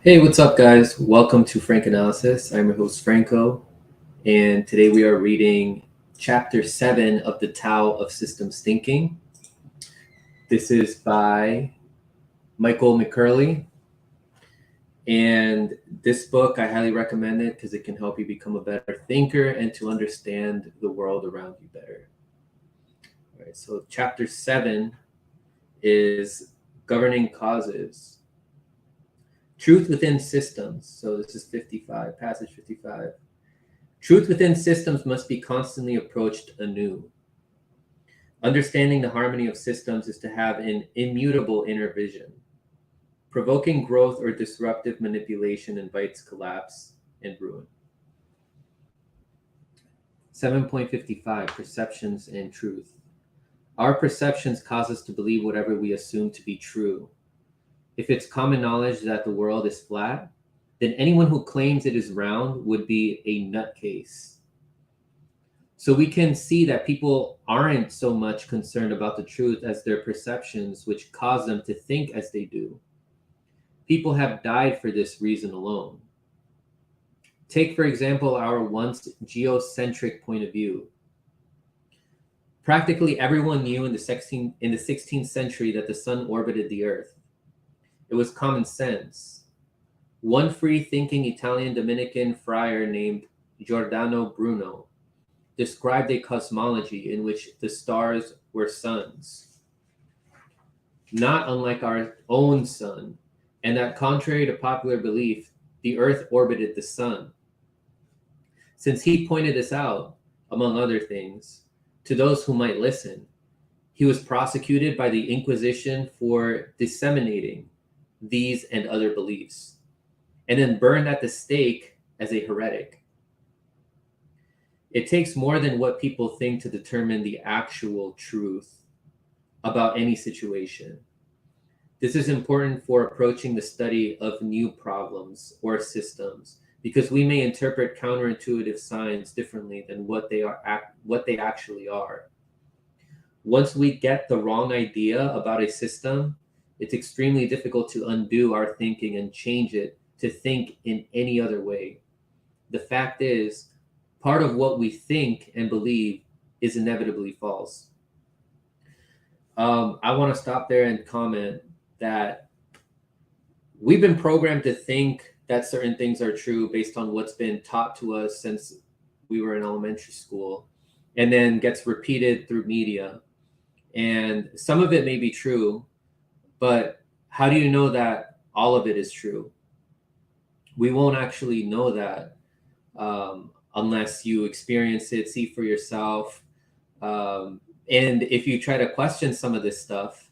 Hey, what's up, guys? Welcome to Frank Analysis. I'm your host, Franco, and today we are reading Chapter 7 of the Tao of Systems Thinking. This is by Michael McCurley, and this book I highly recommend it because it can help you become a better thinker and to understand the world around you better. All right, so Chapter 7 is Governing Causes. Truth within systems. So this is 55, passage 55. Truth within systems must be constantly approached anew. Understanding the harmony of systems is to have an immutable inner vision. Provoking growth or disruptive manipulation invites collapse and ruin. 7.55 Perceptions and Truth. Our perceptions cause us to believe whatever we assume to be true. If it's common knowledge that the world is flat, then anyone who claims it is round would be a nutcase. So we can see that people aren't so much concerned about the truth as their perceptions, which cause them to think as they do. People have died for this reason alone. Take, for example, our once geocentric point of view. Practically everyone knew in the 16th century that the sun orbited the earth. It was common sense. One free-thinking Italian Dominican friar named Giordano Bruno described a cosmology in which the stars were suns, not unlike our own sun, and that contrary to popular belief, the earth orbited the sun. Since he pointed this out, among other things, to those who might listen, he was prosecuted by the Inquisition for disseminating these and other beliefs, and then burned at the stake as a heretic. It takes more than what people think to determine the actual truth about any situation. This is important for approaching the study of new problems or systems, because we may interpret counterintuitive signs differently than what they actually are. Once we get the wrong idea about a system, it's extremely difficult to undo our thinking and change it to think in any other way. The fact is, part of what we think and believe is inevitably false. I want to stop there and comment that we've been programmed to think that certain things are true based on what's been taught to us since we were in elementary school, and then gets repeated through media. And some of it may be true, but how do you know that all of it is true? We won't actually know that unless you experience it, see for yourself. And if you try to question some of this stuff,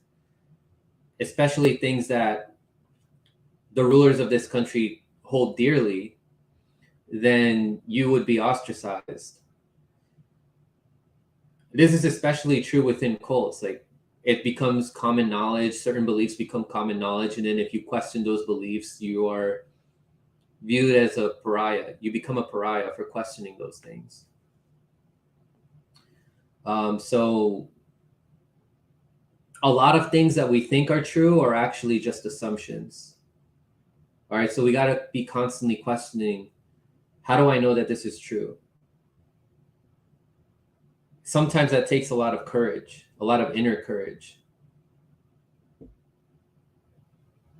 especially things that the rulers of this country hold dearly, then you would be ostracized. This is especially true within cults. Like, it becomes common knowledge, certain beliefs become common knowledge, and then if you question those beliefs, you are viewed as a pariah. You become a pariah for questioning those things. So a lot of things that we think are true are actually just assumptions. All right, so we got to be constantly questioning, how do I know that this is true? Sometimes that takes a lot of courage, a lot of inner courage.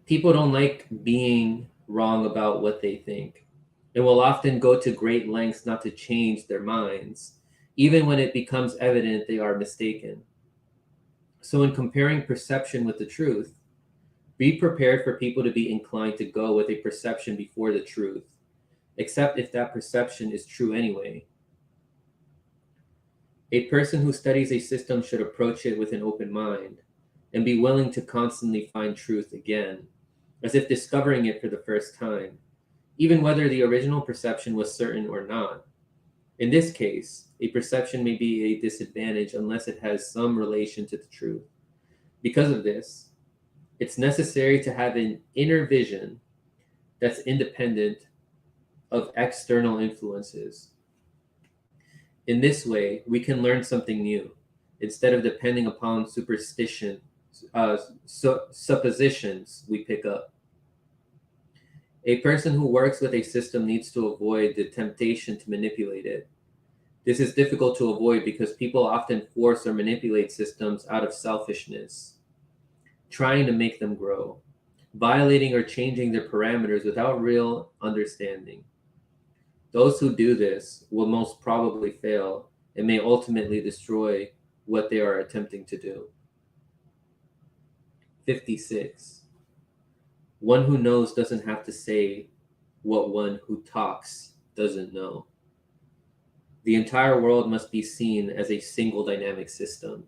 People don't like being wrong about what they think, and will often go to great lengths not to change their minds, even when it becomes evident they are mistaken. So in comparing perception with the truth, be prepared for people to be inclined to go with a perception before the truth, except if that perception is true anyway. A person who studies a system should approach it with an open mind and be willing to constantly find truth again, as if discovering it for the first time, even whether the original perception was certain or not. In this case, a perception may be a disadvantage unless it has some relation to the truth. Because of this, it's necessary to have an inner vision that's independent of external influences. In this way, we can learn something new instead of depending upon suppositions we pick up. A person who works with a system needs to avoid the temptation to manipulate it. This is difficult to avoid because people often force or manipulate systems out of selfishness, trying to make them grow, violating or changing their parameters without real understanding. Those who do this will most probably fail and may ultimately destroy what they are attempting to do. 56. One who knows doesn't have to say what one who talks doesn't know. The entire world must be seen as a single dynamic system.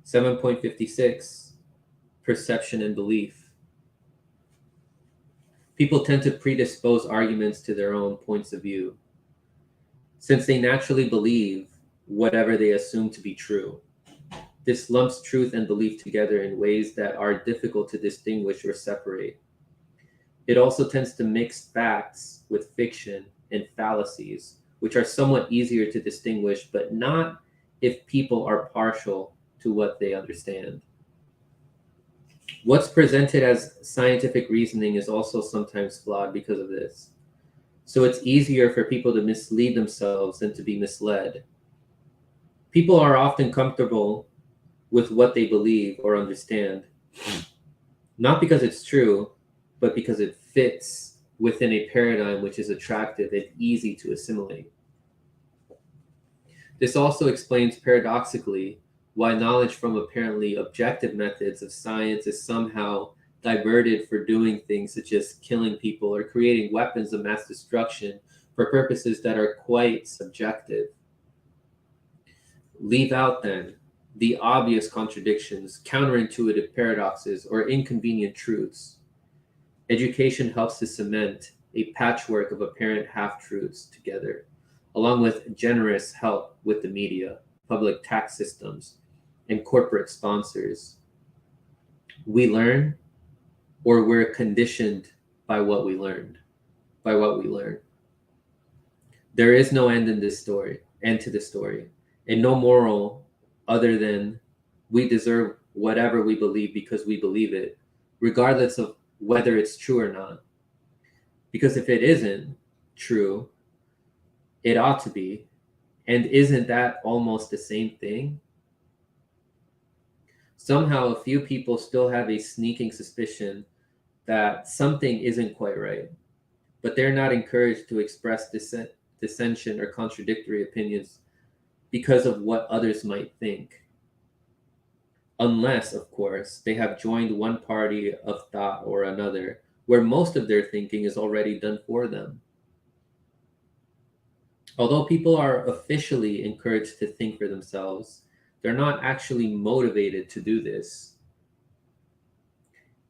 7.56. Perception and belief. People tend to predispose arguments to their own points of view, since they naturally believe whatever they assume to be true. This lumps truth and belief together in ways that are difficult to distinguish or separate. It also tends to mix facts with fiction and fallacies, which are somewhat easier to distinguish, but not if people are partial to what they understand. What's presented as scientific reasoning is also sometimes flawed because of this. So it's easier for people to mislead themselves than to be misled. People are often comfortable with what they believe or understand, not because it's true, but because it fits within a paradigm which is attractive and easy to assimilate. This also explains paradoxically why knowledge from apparently objective methods of science is somehow diverted for doing things such as killing people or creating weapons of mass destruction for purposes that are quite subjective. Leave out then the obvious contradictions, counterintuitive paradoxes, or inconvenient truths. Education helps to cement a patchwork of apparent half-truths together, along with generous help with the media, public tax systems, and corporate sponsors. We learn, or we're conditioned by what we learned, by what we learn. There is no end in this story, end to the story, and no moral other than we deserve whatever we believe because we believe it, regardless of whether it's true or not. Because if it isn't true, it ought to be. And isn't that almost the same thing? Somehow, a few people still have a sneaking suspicion that something isn't quite right, but they're not encouraged to express dissension or contradictory opinions because of what others might think. Unless, of course, they have joined one party of thought or another, where most of their thinking is already done for them. Although people are officially encouraged to think for themselves, they're not actually motivated to do this.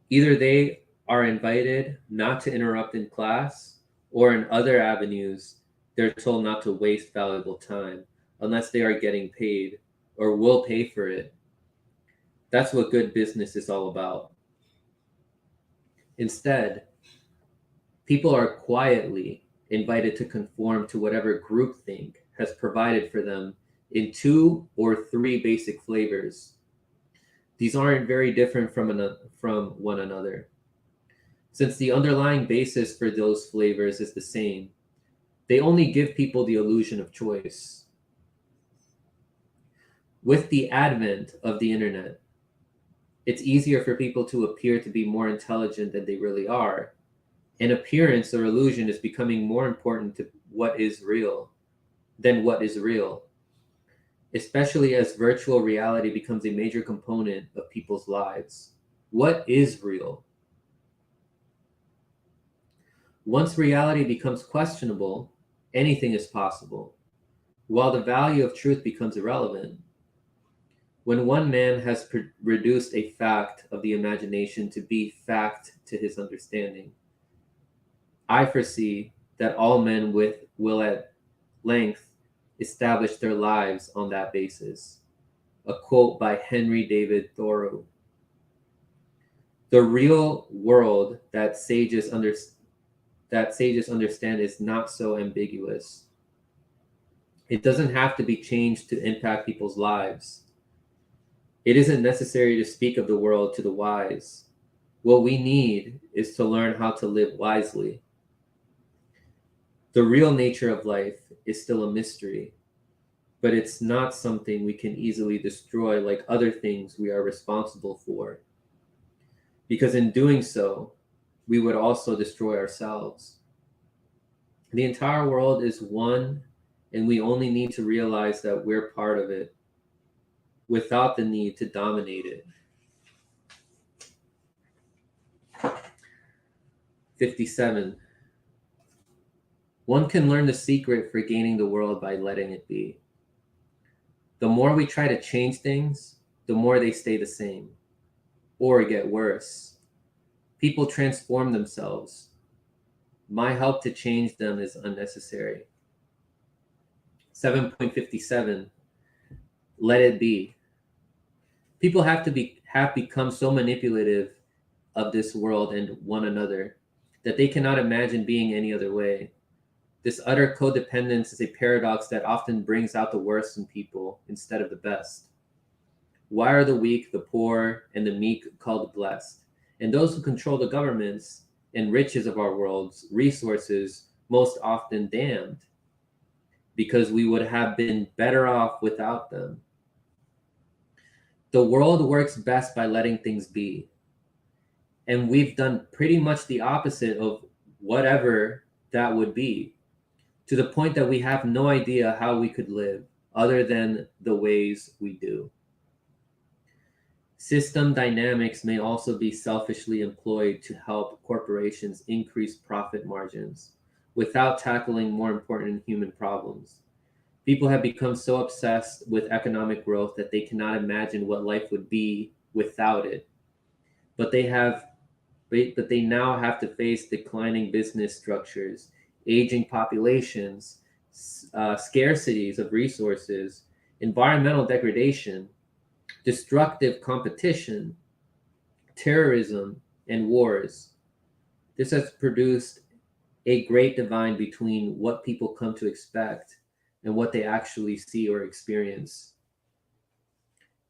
Either they are invited not to interrupt in class, or in other avenues, they're told not to waste valuable time unless they are getting paid or will pay for it. That's what good business is all about. Instead, people are quietly invited to conform to whatever groupthink has provided for them in 2 or 3 basic flavors. These aren't very different from one another. Since the underlying basis for those flavors is the same, they only give people the illusion of choice. With the advent of the internet, it's easier for people to appear to be more intelligent than they really are. And appearance or illusion is becoming more important to what is real than what is real, especially as virtual reality becomes a major component of people's lives. What is real? Once reality becomes questionable, anything is possible, while the value of truth becomes irrelevant. When one man has reduced a fact of the imagination to be fact to his understanding, I foresee that all men will at length establish their lives on that basis. A quote by Henry David Thoreau. The real world that sages understand is not so ambiguous. It doesn't have to be changed to impact people's lives. It isn't necessary to speak of the world to the wise. What we need is to learn how to live wisely. The real nature of life is still a mystery, but it's not something we can easily destroy like other things we are responsible for. Because in doing so, we would also destroy ourselves. The entire world is one, and we only need to realize that we're part of it without the need to dominate it. 57. One can learn the secret for gaining the world by letting it be. The more we try to change things, the more they stay the same or get worse. People transform themselves. My help to change them is unnecessary. 7.57. Let it be. People have become so manipulative of this world and one another that they cannot imagine being any other way. This utter codependence is a paradox that often brings out the worst in people instead of the best. Why are the weak, the poor, and the meek called blessed? And those who control the governments and riches of our world's resources most often damned? Because we would have been better off without them. The world works best by letting things be. And we've done pretty much the opposite of whatever that would be, to the point that we have no idea how we could live other than the ways we do. System dynamics may also be selfishly employed to help corporations increase profit margins without tackling more important human problems. People have become so obsessed with economic growth that they cannot imagine what life would be without it. But they now have to face declining business structures, aging populations, scarcities of resources, environmental degradation, destructive competition, terrorism, and wars. This has produced a great divide between what people come to expect and what they actually see or experience.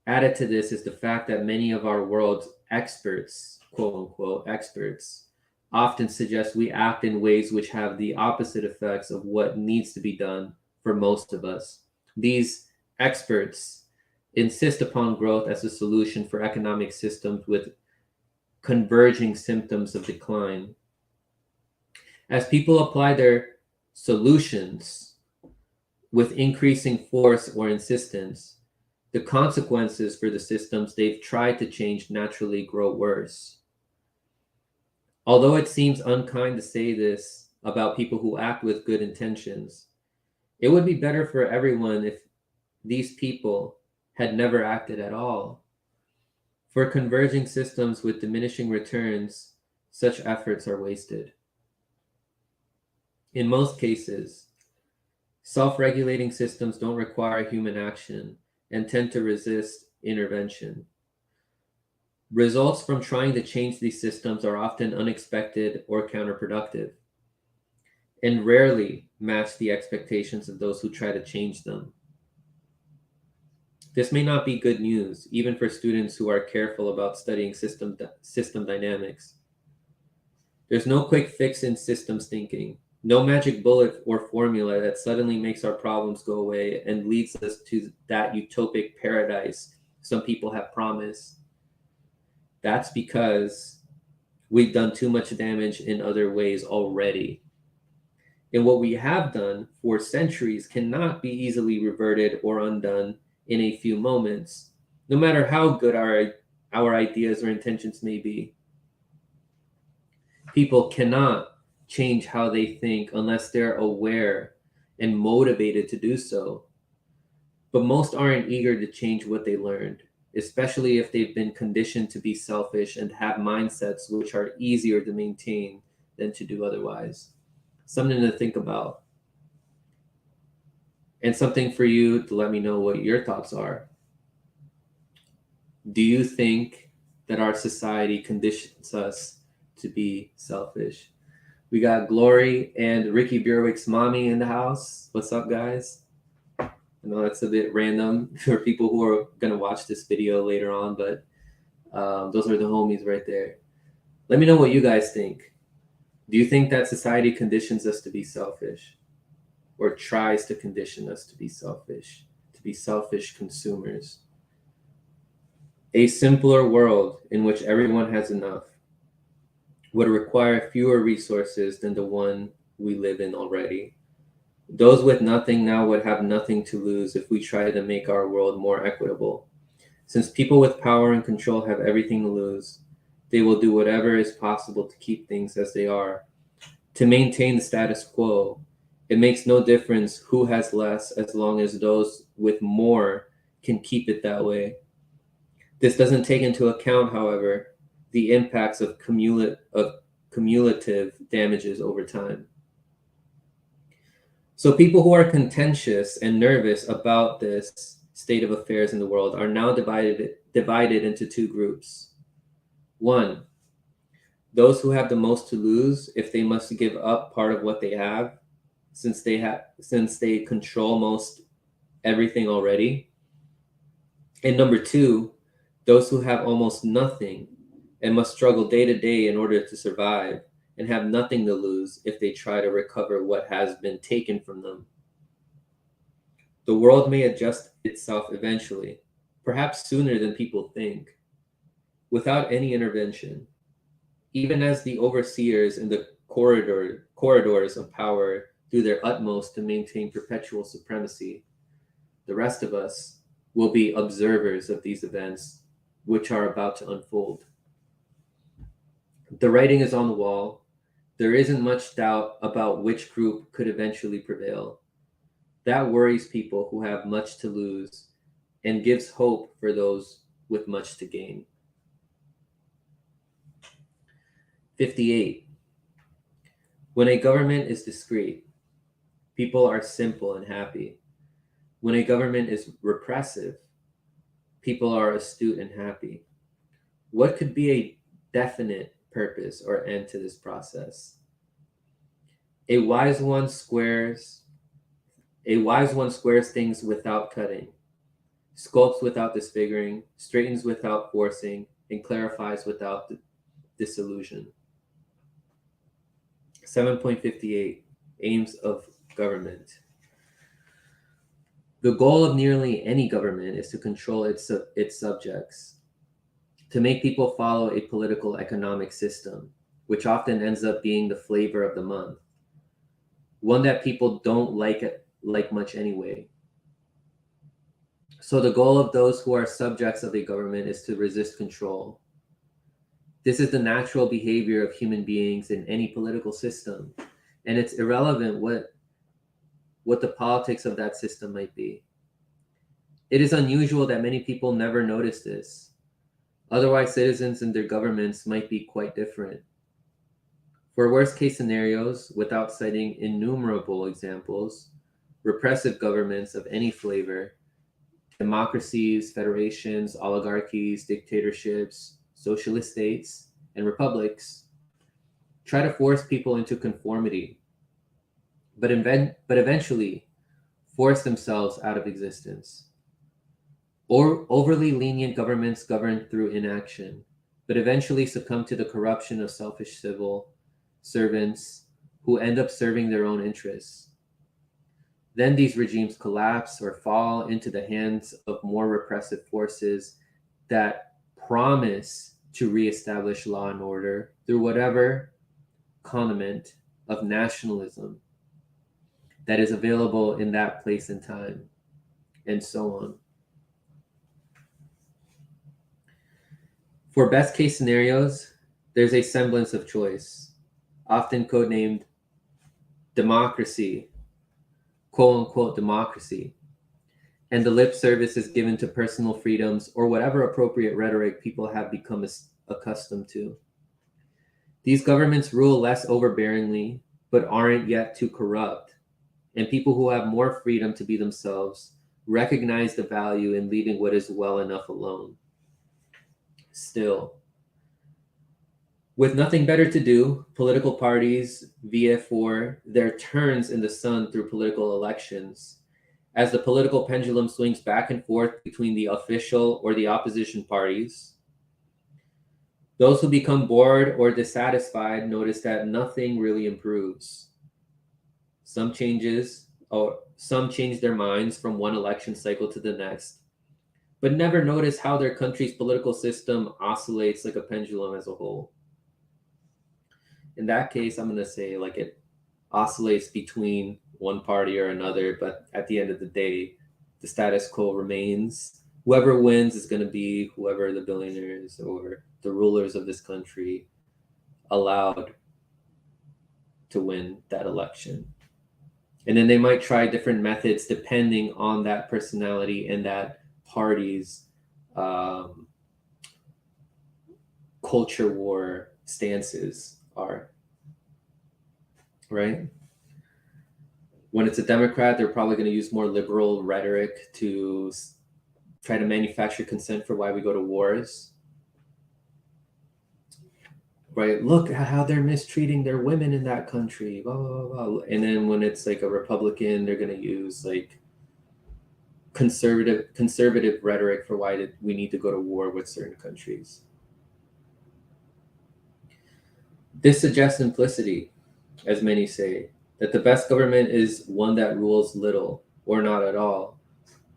Added to this is the fact that many of our world's experts, quote unquote experts, often suggest we act in ways which have the opposite effects of what needs to be done for most of us. These experts insist upon growth as a solution for economic systems with converging symptoms of decline. As people apply their solutions with increasing force or insistence, the consequences for the systems they've tried to change naturally grow worse. Although it seems unkind to say this about people who act with good intentions, it would be better for everyone if these people had never acted at all. For converging systems with diminishing returns, such efforts are wasted. In most cases, self-regulating systems don't require human action and tend to resist intervention. Results from trying to change these systems are often unexpected or counterproductive, and rarely match the expectations of those who try to change them. This may not be good news, even for students who are careful about studying system dynamics. There's no quick fix in systems thinking, no magic bullet or formula that suddenly makes our problems go away and leads us to that utopic paradise some people have promised. That's because we've done too much damage in other ways already. And what we have done for centuries cannot be easily reverted or undone in a few moments, no matter how good our ideas or intentions may be. People cannot change how they think unless they're aware and motivated to do so. But most aren't eager to change what they learned, especially if they've been conditioned to be selfish and have mindsets which are easier to maintain than to do otherwise. Something to think about. And something for you to let me know what your thoughts are. Do you think that our society conditions us to be selfish? We got Glory and Ricky Bierwick's mommy in the house. What's up, guys? I know that's a bit random for people who are going to watch this video later on, but those are the homies right there. Let me know what you guys think. Do you think that society conditions us to be selfish, or tries to condition us to be selfish consumers? A simpler world in which everyone has enough would require fewer resources than the one we live in already. Those with nothing now would have nothing to lose if we try to make our world more equitable. Since people with power and control have everything to lose, they will do whatever is possible to keep things as they are, to maintain the status quo. It makes no difference who has less as long as those with more can keep it that way. This doesn't take into account, however, the impacts of cumulative damages over time. So people who are contentious and nervous about this state of affairs in the world are now divided into two groups. One, those who have the most to lose if they must give up part of what they have, since they control most everything already. And number two, those who have almost nothing and must struggle day to day in order to survive, and have nothing to lose if they try to recover what has been taken from them. The world may adjust itself eventually, perhaps sooner than people think, without any intervention, even as the overseers in the corridors of power do their utmost to maintain perpetual supremacy. The rest of us will be observers of these events which are about to unfold. The writing is on the wall. There isn't much doubt about which group could eventually prevail. That worries people who have much to lose and gives hope for those with much to gain. 58. When a government is discreet, people are simple and happy. When a government is repressive, people are astute and happy. What could be a definite purpose or end to this process? A wise one squares things without cutting, sculpts without disfiguring, straightens without forcing, and clarifies without disillusion. 7.58 Aims of government. The goal of nearly any government is to control its subjects, to make people follow a political economic system, which often ends up being the flavor of the month, one that people don't like much anyway. So the goal of those who are subjects of a government is to resist control. This is the natural behavior of human beings in any political system, and it's irrelevant what the politics of that system might be. It is unusual that many people never notice this. Otherwise, citizens and their governments might be quite different. For worst case scenarios, without citing innumerable examples, repressive governments of any flavor, democracies, federations, oligarchies, dictatorships, socialist states, and republics, try to force people into conformity, but eventually force themselves out of existence. Or overly lenient governments govern through inaction, but eventually succumb to the corruption of selfish civil servants who end up serving their own interests. Then these regimes collapse or fall into the hands of more repressive forces that promise to reestablish law and order through whatever condiment of nationalism that is available in that place and time, and so on. For best case scenarios, there's a semblance of choice, often codenamed democracy, quote unquote democracy, and the lip service is given to personal freedoms or whatever appropriate rhetoric people have become accustomed to. These governments rule less overbearingly, but aren't yet too corrupt, and people who have more freedom to be themselves recognize the value in leaving what is well enough alone. Still, with nothing better to do, political parties vie for their turns in the sun through political elections. As the political pendulum swings back and forth between the official or the opposition parties, Those who become bored or dissatisfied notice that nothing really improves. Some change their minds from one election cycle to the next, but never notice how their country's political system oscillates like a pendulum as a whole. In that case, I'm going to say like it oscillates between one party or another, but at the end of the day, the status quo remains. Whoever wins is going to be whoever the billionaires or the rulers of this country allowed to win that election. And then they might try different methods depending on that personality and that party's culture war stances are, right? When it's a Democrat, they're probably going to use more liberal rhetoric to try to manufacture consent for why we go to wars. Right? Look at how they're mistreating their women in that country. Blah, blah, blah. And then when it's like a Republican, they're going to use like conservative rhetoric for why we need to go to war with certain countries. This suggests simplicity, as many say, that the best government is one that rules little or not at all.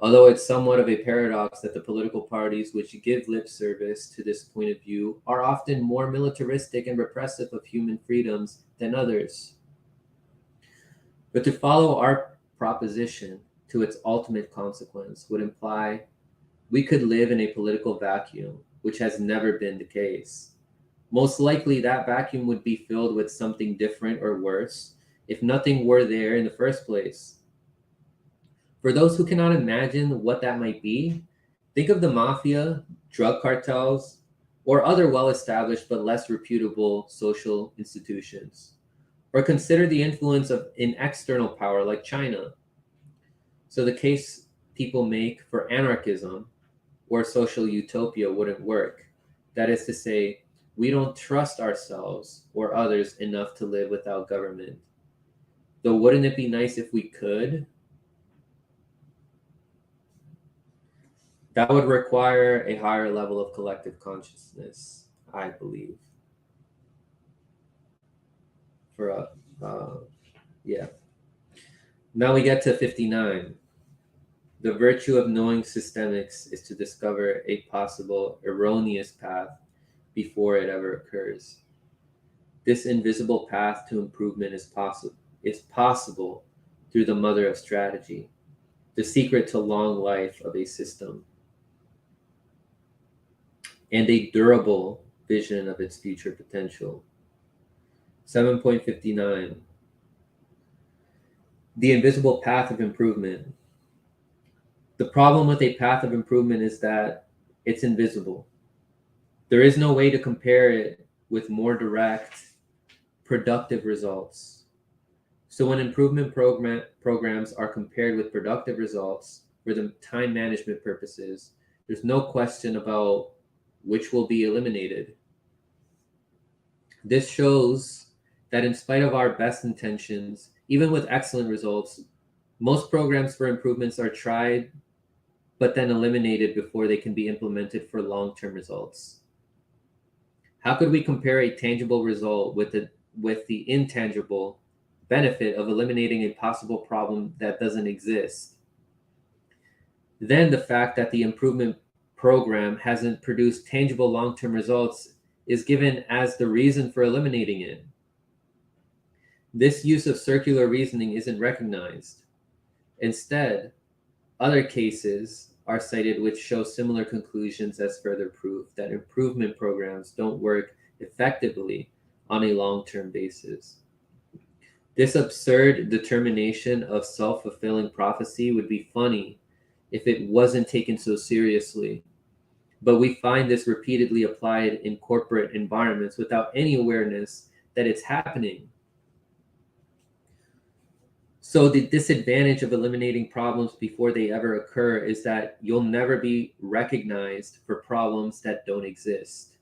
Although it's somewhat of a paradox that the political parties which give lip service to this point of view are often more militaristic and repressive of human freedoms than others. But to follow our proposition to its ultimate consequence would imply we could live in a political vacuum, which has never been the case. Most likely, that vacuum would be filled with something different or worse if nothing were there in the first place. For those who cannot imagine what that might be, think of the mafia, drug cartels, or other well-established but less reputable social institutions. Or consider the influence of an external power like China. So the case people make for anarchism or social utopia wouldn't work. That is to say, we don't trust ourselves or others enough to live without government. Though wouldn't it be nice if we could? That would require a higher level of collective consciousness, I believe. Yeah. Now we get to 59. The virtue of knowing systemics is to discover a possible erroneous path before it ever occurs. This invisible path to improvement is possible through the mother of strategy, the secret to long life of a system, and a durable vision of its future potential. 7.59. The invisible path of improvement. The problem with a path of improvement is that it's invisible. There is no way to compare it with more direct, productive results. So when improvement programs are compared with productive results for the time management purposes, there's no question about which will be eliminated. This shows that in spite of our best intentions, even with excellent results, most programs for improvements are tried but then eliminated before they can be implemented for long-term results. How could we compare a tangible result with the intangible benefit of eliminating a possible problem that doesn't exist? Then the fact that the improvement program hasn't produced tangible long-term results is given as the reason for eliminating it. This use of circular reasoning isn't recognized. Instead, other cases are cited which show similar conclusions as further proof that improvement programs don't work effectively on a long-term basis. This absurd determination of self-fulfilling prophecy would be funny if it wasn't taken so seriously. But we find this repeatedly applied in corporate environments without any awareness that it's happening. So the disadvantage of eliminating problems before they ever occur is that you'll never be recognized for problems that don't exist.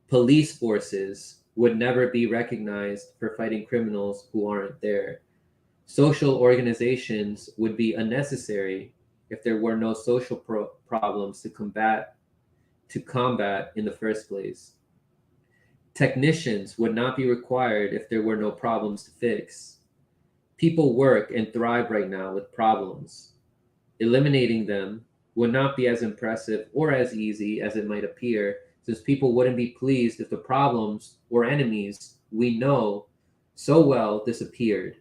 Police forces would never be recognized for fighting criminals who aren't there. Social organizations would be unnecessary if there were no social problems to combat to combat in the first place. Technicians would not be required if there were no problems to fix. People work and thrive right now with problems. Eliminating them would not be as impressive or as easy as it might appear, since people wouldn't be pleased if the problems or enemies we know so well disappeared,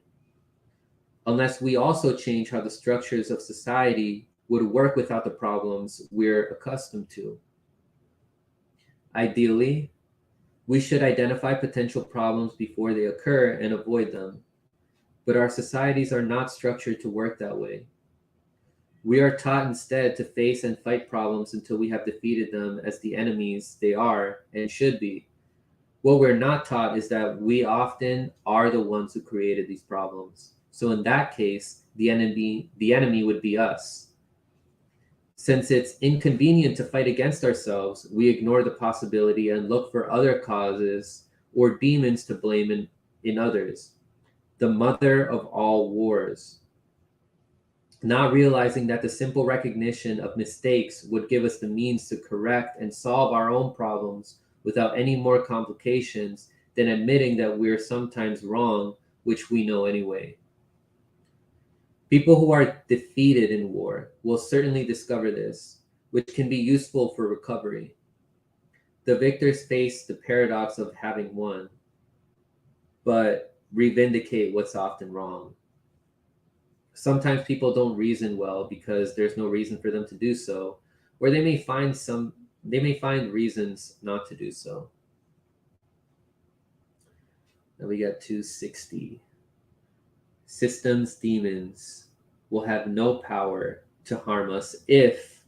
unless we also change how the structures of society would work without the problems we're accustomed to. Ideally, we should identify potential problems before they occur and avoid them. But our societies are not structured to work that way. We are taught instead to face and fight problems until we have defeated them as the enemies they are and should be. What we're not taught is that we often are the ones who created these problems. So in that case, the enemy would be us. Since it's inconvenient to fight against ourselves, we ignore the possibility and look for other causes or demons to blame in others, the mother of all wars. Not realizing that the simple recognition of mistakes would give us the means to correct and solve our own problems without any more complications than admitting that we're sometimes wrong, which we know anyway. People who are defeated in war will certainly discover this, which can be useful for recovery. The victors face the paradox of having won, but revindicate what's often wrong. Sometimes people don't reason well because there's no reason for them to do so, or they may find reasons not to do so. Now we get to 60. Systems demons will have no power to harm us if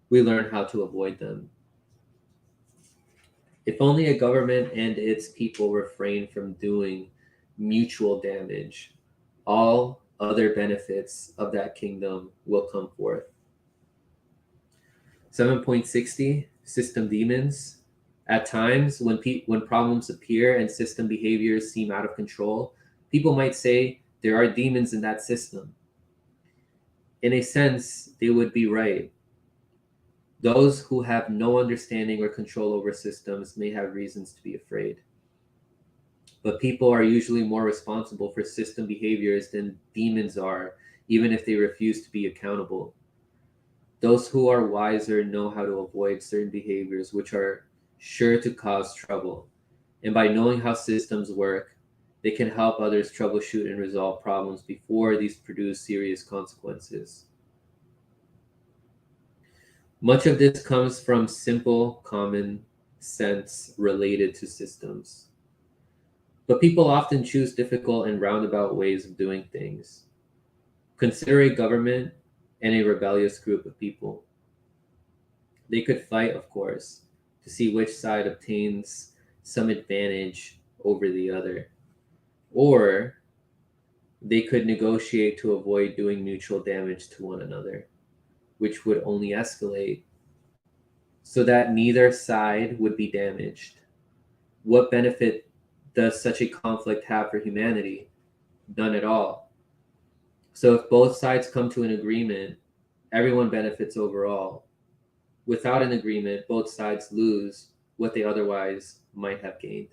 we learn how to avoid them. If only a government and its people refrain from doing mutual damage, all other benefits of that kingdom will come forth. 7.60 System demons. At times, when problems appear and system behaviors seem out of control, people might say there are demons in that system. In a sense, they would be right. Those who have no understanding or control over systems may have reasons to be afraid. But people are usually more responsible for system behaviors than demons are, even if they refuse to be accountable. Those who are wiser know how to avoid certain behaviors which are sure to cause trouble. And by knowing how systems work, they can help others troubleshoot and resolve problems before these produce serious consequences. Much of this comes from simple common sense related to systems. But people often choose difficult and roundabout ways of doing things. Consider a government and a rebellious group of people. They could fight, of course, to see which side obtains some advantage over the other. Or they could negotiate to avoid doing mutual damage to one another, which would only escalate, so that neither side would be damaged. What benefit does such a conflict have for humanity? None at all. So if both sides come to an agreement, everyone benefits overall. Without an agreement, both sides lose what they otherwise might have gained.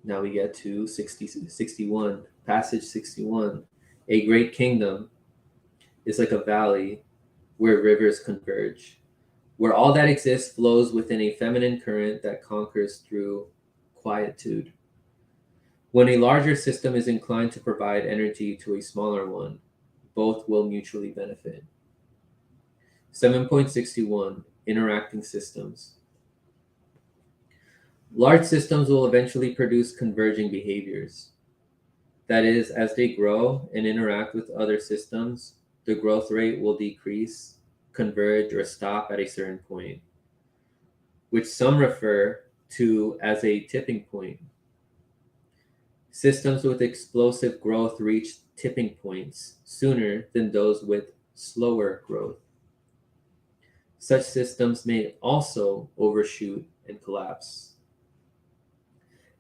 Now we get to 61. Passage 61. A great kingdom is like a valley where rivers converge, where all that exists flows within a feminine current that conquers through quietude. When a larger system is inclined to provide energy to a smaller one, both will mutually benefit. 7.61 Interacting systems. Large systems will eventually produce converging behaviors. That is, as they grow and interact with other systems, the growth rate will decrease, converge, or stop at a certain point, which some refer to as a tipping point. Systems with explosive growth reach tipping points sooner than those with slower growth. Such systems may also overshoot and collapse.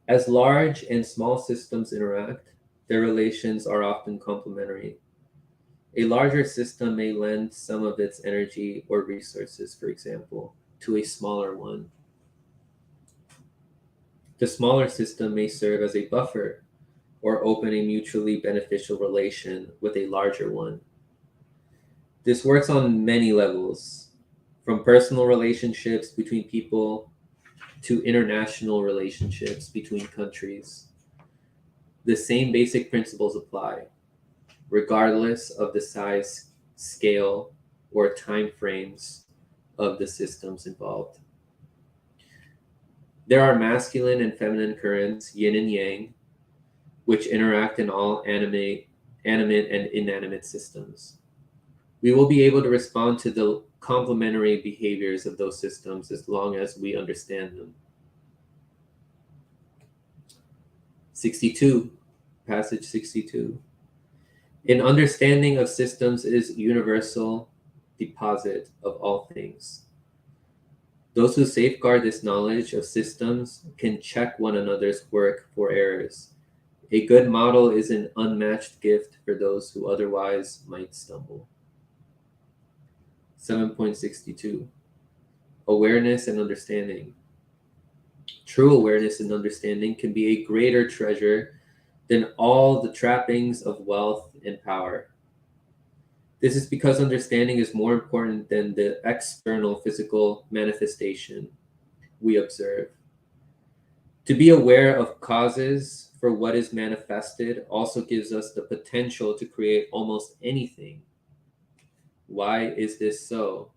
As large and small systems interact, their relations are often complementary. A larger system may lend some of its energy or resources, for example, to a smaller one. The smaller system may serve as a buffer or open a mutually beneficial relation with a larger one. This works on many levels, from personal relationships between people to international relationships between countries. The same basic principles apply, regardless of the size, scale, or time frames of the systems involved. There are masculine and feminine currents, yin and yang, which interact in all animate and inanimate systems. We will be able to respond to the complementary behaviors of those systems as long as we understand them. 62, passage 62. An understanding of systems is universal deposit of all things. Those who safeguard this knowledge of systems can check one another's work for errors. A good model is an unmatched gift for those who otherwise might stumble. 7.62. Awareness and understanding. True awareness and understanding can be a greater treasure than all the trappings of wealth and power. This is because understanding is more important than the external physical manifestation we observe. To be aware of causes for what is manifested also gives us the potential to create almost anything. Why is this so?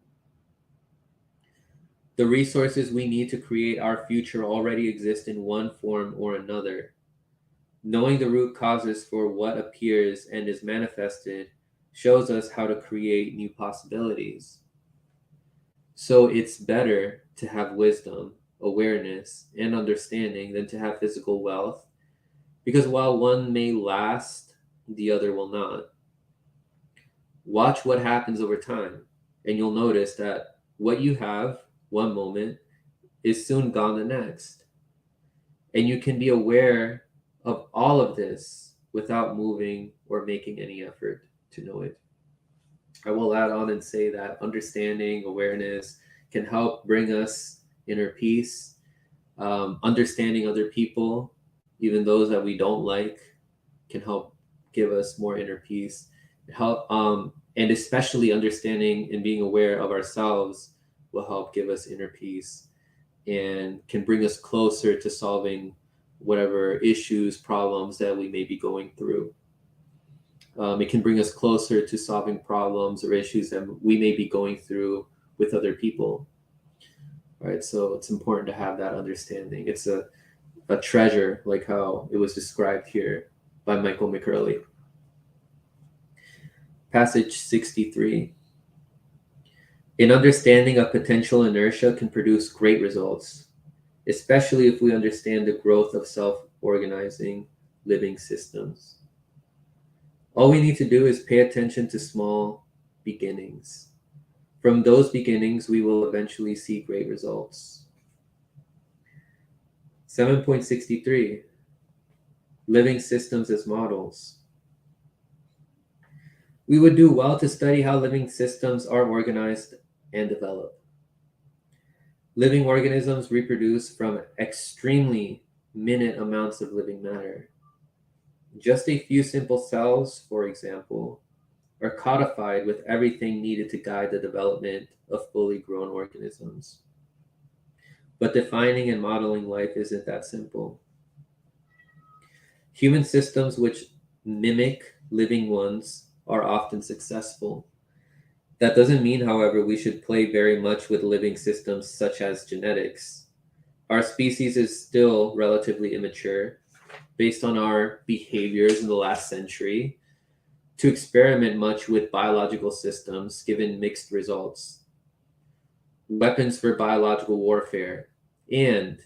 The resources we need to create our future already exist in one form or another. Knowing the root causes for what appears and is manifested shows us how to create new possibilities. So it's better to have wisdom, awareness, and understanding than to have physical wealth, because while one may last, the other will not. Watch what happens over time, and you'll notice that what you have one moment is soon gone the next. And you can be aware of all of this without moving or making any effort to know it. I will add on and say that understanding, awareness can help bring us inner peace. Understanding other people, even those that we don't like, can help give us more inner peace. Help, and especially understanding and being aware of ourselves will help give us inner peace and can bring us closer to solving whatever issues, problems that we may be going through. It can bring us closer to solving problems or issues that we may be going through with other people. Right, so it's important to have that understanding. It's a treasure, like how it was described here by Michael McCurley. Passage 63. An understanding of potential inertia can produce great results, especially if we understand the growth of self-organizing living systems. All we need to do is pay attention to small beginnings. From those beginnings, we will eventually see great results. 7.63. Living systems as models. We would do well to study how living systems are organized and develop. Living organisms reproduce from extremely minute amounts of living matter. Just a few simple cells, for example, are codified with everything needed to guide the development of fully grown organisms. But defining and modeling life isn't that simple. Human systems which mimic living ones are often successful. That doesn't mean, however, we should play very much with living systems such as genetics. Our species is still relatively immature, based on our behaviors in the last century, to experiment much with biological systems given mixed results. Weapons for biological warfare, and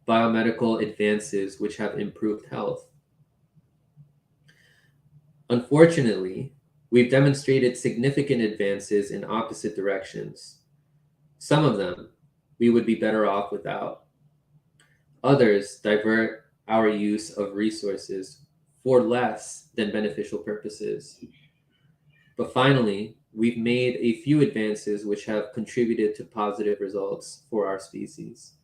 biomedical advances which have improved health. Unfortunately, we've demonstrated significant advances in opposite directions. Some of them we would be better off without. Others divert our use of resources for less than beneficial purposes. But finally, we've made a few advances which have contributed to positive results for our species.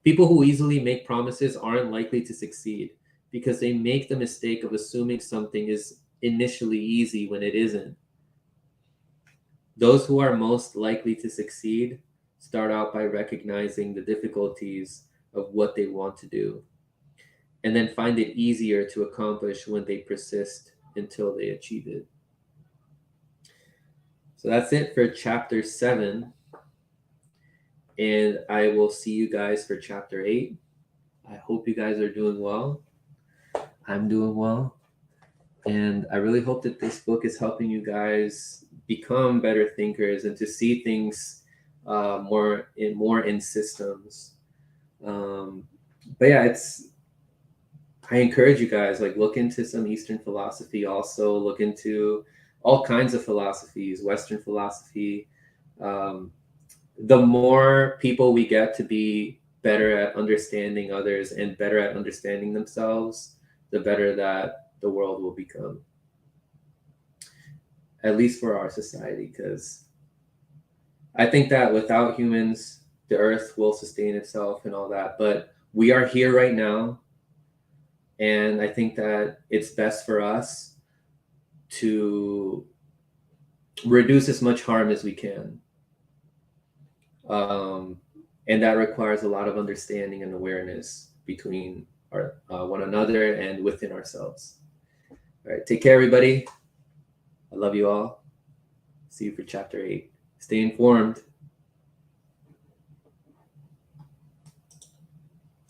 People who easily make promises aren't likely to succeed because they make the mistake of assuming something is initially easy when it isn't. Those who are most likely to succeed start out by recognizing the difficulties of what they want to do, and then find it easier to accomplish when they persist until they achieve it. So that's it for chapter 7. And I will see you guys for chapter 8. I hope you guys are doing well. I'm doing well. And I really hope that this book is helping you guys become better thinkers and to see things more in systems. But yeah, I encourage you guys, like, look into some Eastern philosophy, also look into all kinds of philosophies, Western philosophy. The more people we get to be better at understanding others and better at understanding themselves, the better that the world will become. At least for our society, because I think that without humans, the earth will sustain itself and all that. But we are here right now. And I think that it's best for us to reduce as much harm as we can. And that requires a lot of understanding and awareness between one another and within ourselves. All right, take care, everybody. I love you all. See you for chapter 8. Stay informed.